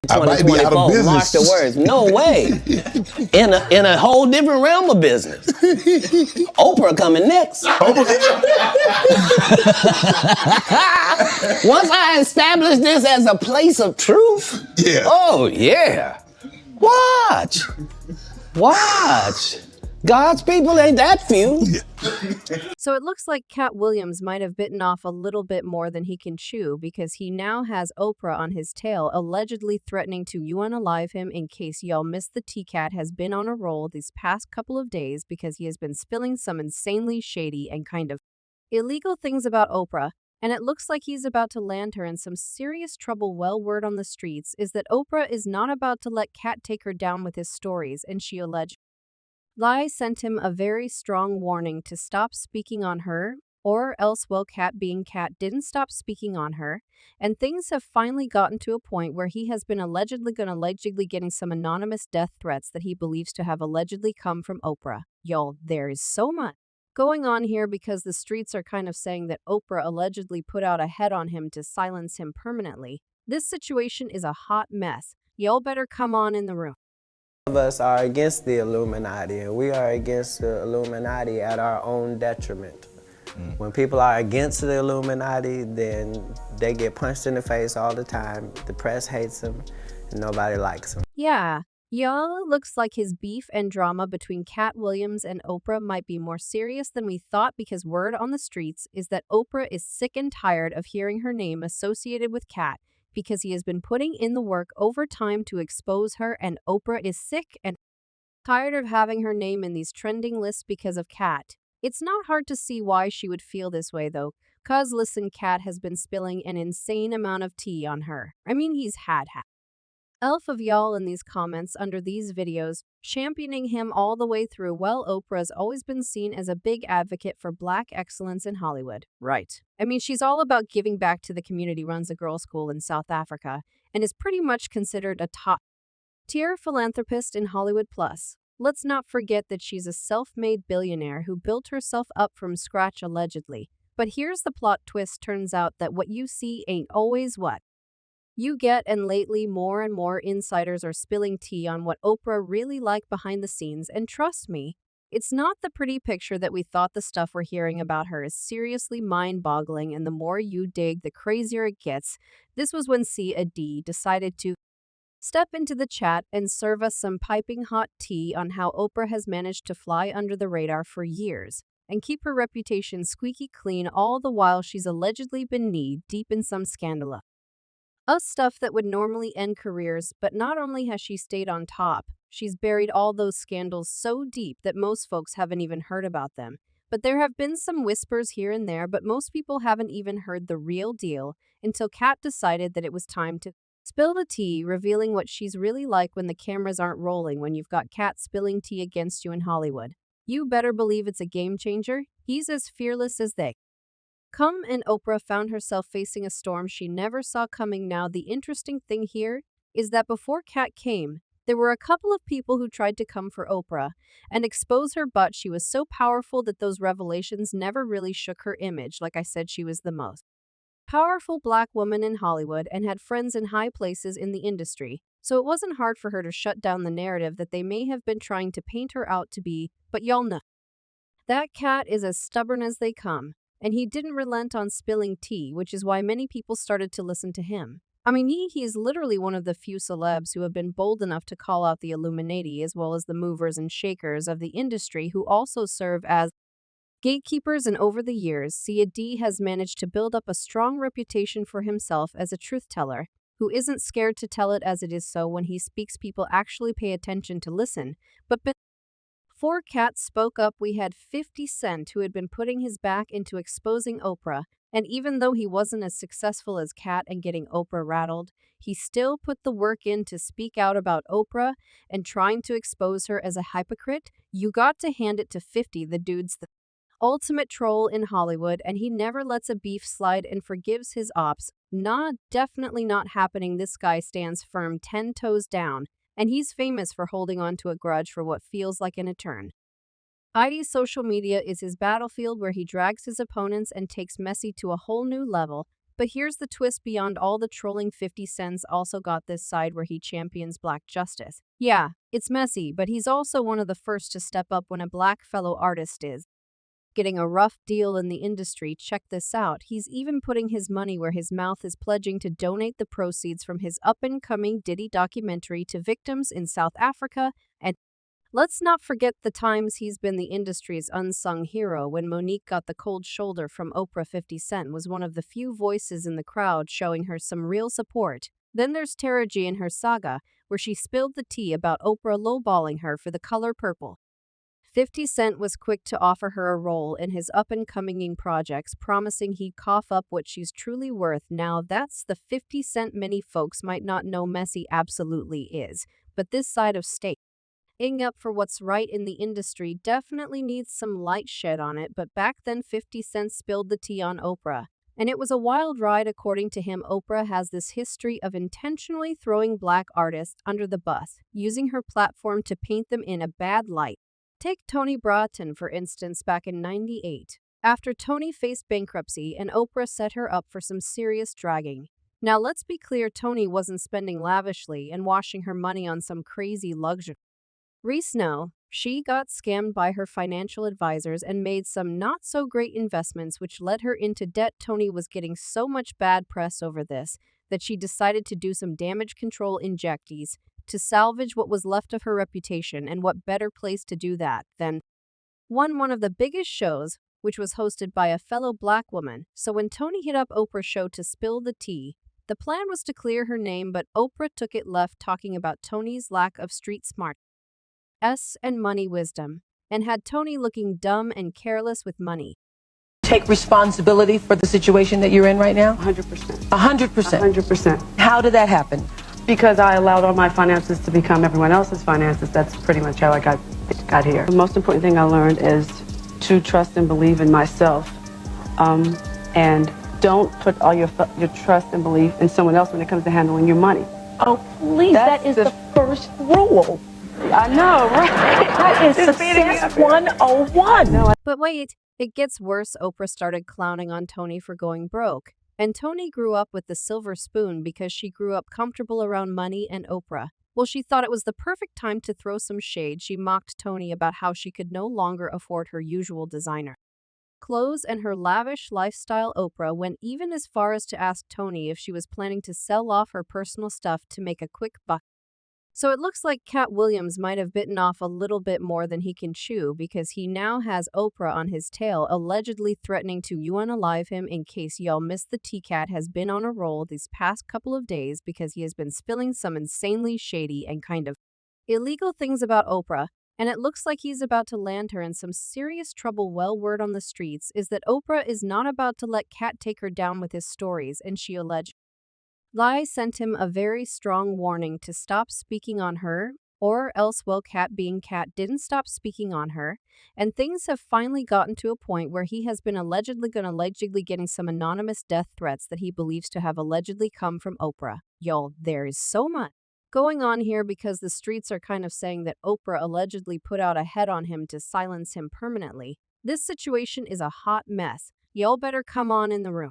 I might be out of 2024, mark business. the words. No way. In a whole different realm of business. Oprah coming next. Once I establish this as a place of truth, Yeah. oh yeah. Watch. God's people ain't that few. So it looks like Katt Williams might have bitten off a little bit more than he can chew, because he now has Oprah on his tail, allegedly threatening to unalive him. In case y'all missed, the T-Cat has been on a roll these past couple of days because he has been spilling some insanely shady and kind of illegal things about Oprah, and it looks like he's about to land her in some serious trouble. Well, word on the streets is that Oprah is not about to let Katt take her down with his stories, and she alleged Lai sent him a very strong warning to stop speaking on her, or else, well, Katt being Katt didn't stop speaking on her, and things have finally gotten to a point where he has been allegedly getting some anonymous death threats that he believes to have allegedly come from Oprah. Y'all, there is so much going on here, because the streets are kind of saying that Oprah allegedly put out a head on him to silence him permanently. This situation is a hot mess. Y'all better come on in the room. Of us are against the Illuminati, and we are against the Illuminati at our own detriment. When people are against the Illuminati, then they get punched in the face all the time. The press hates them, and nobody likes them. Yeah, y'all, it looks like his beef and drama between Katt Williams and Oprah might be more serious than we thought, because word on the streets is that Oprah is sick and tired of hearing her name associated with Katt, because he has been putting in the work over time to expose her, and Oprah is sick and tired of having her name in these trending lists because of Katt. It's not hard to see why she would feel this way, though, cause listen, Katt has been spilling an insane amount of tea on her. I mean, he's had elf of y'all in these comments under these videos, championing him all the way through. Well, Oprah's always been seen as a big advocate for Black excellence in Hollywood. Right. I mean, she's all about giving back to the community, runs a girls' school in South Africa, and is pretty much considered a top-tier philanthropist in Hollywood. Plus, let's not forget that she's a self-made billionaire who built herself up from scratch, allegedly. But here's the plot twist. Turns out that what you see ain't always what you get, and lately more and more insiders are spilling tea on what Oprah really like behind the scenes, and trust me, it's not the pretty picture that we thought. The stuff we're hearing about her is seriously mind-boggling, and the more you dig, the crazier it gets. This was when C.A.D. decided to step into the chat and serve us some piping hot tea on how Oprah has managed to fly under the radar for years and keep her reputation squeaky clean, all the while she's allegedly been knee-deep in some scandal. Stuff that would normally end careers, but not only has she stayed on top, she's buried all those scandals so deep that most folks haven't even heard about them. But there have been some whispers here and there, but most people haven't even heard the real deal until Katt decided that it was time to spill the tea, revealing what she's really like when the cameras aren't rolling. When you've got Katt spilling tea against you in Hollywood, you better believe it's a game changer. He's as fearless as they come, and Oprah found herself facing a storm she never saw coming. Now, the interesting thing here is that before Katt came, there were a couple of people who tried to come for Oprah and expose her, but she was so powerful that those revelations never really shook her image. Like I said, she was the most powerful Black woman in Hollywood and had friends in high places in the industry, so it wasn't hard for her to shut down the narrative that they may have been trying to paint her out to be. But y'all know that Katt is as stubborn as they come, and he didn't relent on spilling tea, which is why many people started to listen to him. I mean, he is literally one of the few celebs who have been bold enough to call out the Illuminati, as well as the movers and shakers of the industry who also serve as gatekeepers. And over the years, C.A.D. has managed to build up a strong reputation for himself as a truth teller who isn't scared to tell it as it is. So when he speaks, people actually pay attention to listen. But before Katt spoke up, we had 50 Cent, who had been putting his back into exposing Oprah, and even though he wasn't as successful as Katt and getting Oprah rattled, he still put the work in to speak out about Oprah and trying to expose her as a hypocrite. You got to hand it to 50, the dude's the ultimate troll in Hollywood, and he never lets a beef slide and forgives his ops. Nah, definitely not happening. This guy stands firm 10 toes down, and he's famous for holding on to a grudge for what feels like an eternity. ID's social media is his battlefield, where he drags his opponents and takes Messi to a whole new level. But here's the twist: beyond all the trolling, 50 Cent's also got this side where he champions black justice. Yeah, it's messy, but he's also one of the first to step up when a black fellow artist is getting a rough deal in the industry. Check this out. He's even putting his money where his mouth is, pledging to donate the proceeds from his up-and-coming Diddy documentary to victims in South Africa. And let's not forget the times he's been the industry's unsung hero. When Monique got the cold shoulder from Oprah, 50 Cent was one of the few voices in the crowd showing her some real support. Then there's Tara G and her saga, where she spilled the tea about Oprah lowballing her for the color purple. 50 Cent was quick to offer her a role in his up-and-coming projects, promising he'd cough up what she's truly worth. Now that's the 50 Cent many folks might not know messy absolutely is, but this side of standing up for what's right in the industry definitely needs some light shed on it. But back then, 50 Cent spilled the tea on Oprah, and it was a wild ride. According to him, Oprah has this history of intentionally throwing black artists under the bus, using her platform to paint them in a bad light. Take Tony Bratton, for instance, back in '98. After Tony faced bankruptcy and Oprah set her up for some serious dragging. Now let's be clear, Tony wasn't spending lavishly and washing her money on some crazy luxury. No, she got scammed by her financial advisors and made some not-so-great investments, which led her into debt. Tony was getting so much bad press over this that she decided to do some damage control injectees to salvage what was left of her reputation, and what better place to do that than one of the biggest shows, which was hosted by a fellow black woman. So when Tony hit up Oprah's show to spill the tea, the plan was to clear her name, but Oprah took it left, talking about Tony's lack of street smarts and money wisdom, and had Tony looking dumb and careless with money. Take responsibility for the situation that you're in right now? 100%. 100%? 100%. How did that happen? Because I allowed all my finances to become everyone else's finances. That's pretty much how I got here. The most important thing I learned is to trust and believe in myself. And don't put all your trust and belief in someone else when it comes to handling your money. Oh, please, that is the first rule. I know, right? That is success 101. No, But wait, it gets worse. Oprah started clowning on Tony for going broke. And Tony grew up with the silver spoon because she grew up comfortable around money and Oprah. Well, she thought it was the perfect time to throw some shade. She mocked Tony about how she could no longer afford her usual designer clothes and her lavish lifestyle. Oprah went even as far as to ask Tony if she was planning to sell off her personal stuff to make a quick buck. So it looks like Katt Williams might have bitten off a little bit more than he can chew, because he now has Oprah on his tail, allegedly threatening to unalive him. In case y'all missed the tea, Katt has been on a roll these past couple of days because he has been spilling some insanely shady and kind of illegal things about Oprah, and it looks like he's about to land her in some serious trouble. Well, word on the streets is that Oprah is not about to let Katt take her down with his stories, and she alleged sent him a very strong warning to stop speaking on her, or else, well, Katt being Katt didn't stop speaking on her, and things have finally gotten to a point where he has been allegedly getting some anonymous death threats that he believes to have allegedly come from Oprah. Y'all, there is so much going on here, because the streets are kind of saying that Oprah allegedly put out a head on him to silence him permanently. This situation is a hot mess. Y'all better come on in the room.